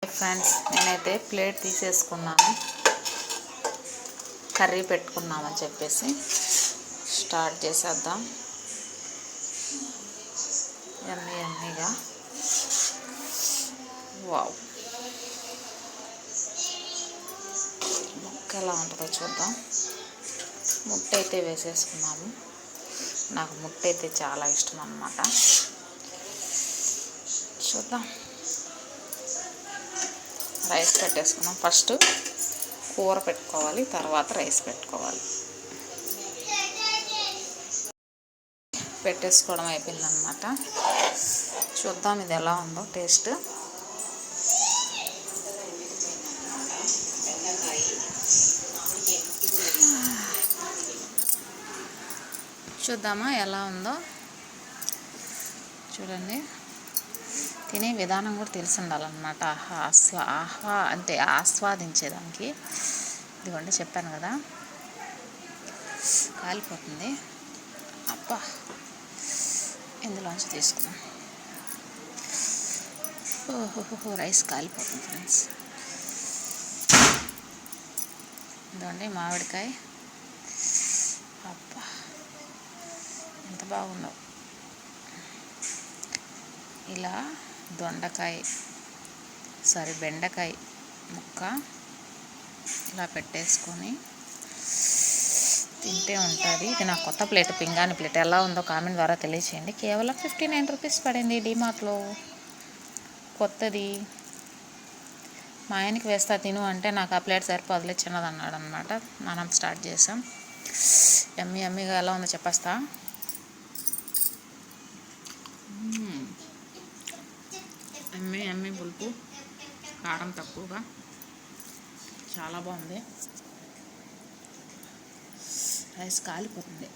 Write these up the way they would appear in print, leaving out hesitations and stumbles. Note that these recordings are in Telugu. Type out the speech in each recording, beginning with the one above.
ఫ్రెండ్స్, నేనైతే ప్లేట్ తీసేసుకున్నాను. కర్రీ పెట్టుకున్నామని చెప్పేసి స్టార్ట్ చేసేద్దాం. యమ్మీగా వావ్, ముక్క ఎలా ఉంటుందో చూద్దాం. ముట్ట అయితే వేసేసుకున్నాము. నాకు ముట్ట అయితే చాలా ఇష్టం అన్నమాట. చూద్దాం. రైస్ పెట్టేసుకున్నాం. ఫస్ట్ కూర పెట్టుకోవాలి, తర్వాత రైస్ పెట్టుకోవాలి. పెట్టేసుకోవడం అయిపోయిందన్నమాట. చూద్దాం ఇది ఎలా ఉందో టేస్ట్. చూద్దామా ఎలా ఉందో. చూడండి, తినే విధానం కూడా తెలిసి ఉండాలన్నమాట. అంటే ఆస్వాదించేదానికి. ఇదిగోండి, చెప్పాను కదా, కాలిపోతుంది. అబ్బా, ఇందులోంచి తీసుకున్నాం. ఓహోహో, రైస్ కాలిపోతుంది ఫ్రెండ్స్. ఇదిగోండి మామిడికాయ. అబ్బా, ఎంత బాగుందో. ఇలా బెండకాయ ముక్క ఇలా పెట్టేసుకొని తింటే ఉంటుంది. ఇది నా కొత్త ప్లేట్, పింగాణి ప్లేట్. ఎలా ఉందో కామెంట్ ద్వారా తెలియచేయండి. కేవలం 59 రూపీస్ పడింది డీమార్ట్లో, కొత్తది. మా ఆయనకి వేస్తా తిను అంటే నాకు ఆ ప్లేట్ సరిపోదులే, చిన్నది అన్నాడు అనమాట. మనం స్టార్ట్ చేసాం. యమ్మీగా ఎలా ఉందో చెప్పేస్తా. యమ్మీ పులుపు, కారం తక్కువగా, చాలా బాగుంది. రైస్ కాలిపోతుంది.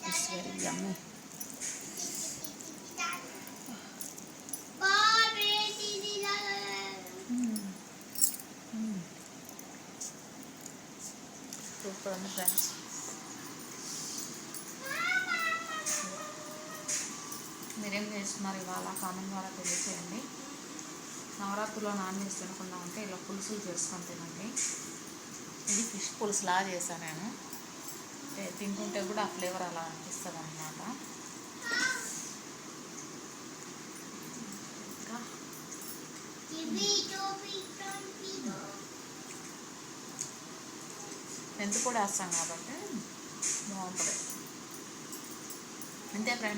It's very yummy. సూపర్ ఉంది ఫ్రెండ్స్. మీరేం చేస్తున్నారు ఇవాళ కామెంట్ ద్వారా తెలియచేయండి. నవరాత్రిలో నాన్ వెజ్ తినకుండా ఉంటే ఇలా పులుసులు చేసుకొని తినండి. ఇది ఫిష్ పులుసులా చేశాను నేను. తింటుంటే కూడా ఆ ఫ్లేవర్ అలా అనిపిస్తుంది అన్నమాట. ఇంకా మెంతి కూడా వేస్తాం కాబట్టి బాగుంటుంది. అంతే ఫ్రెండ్స్.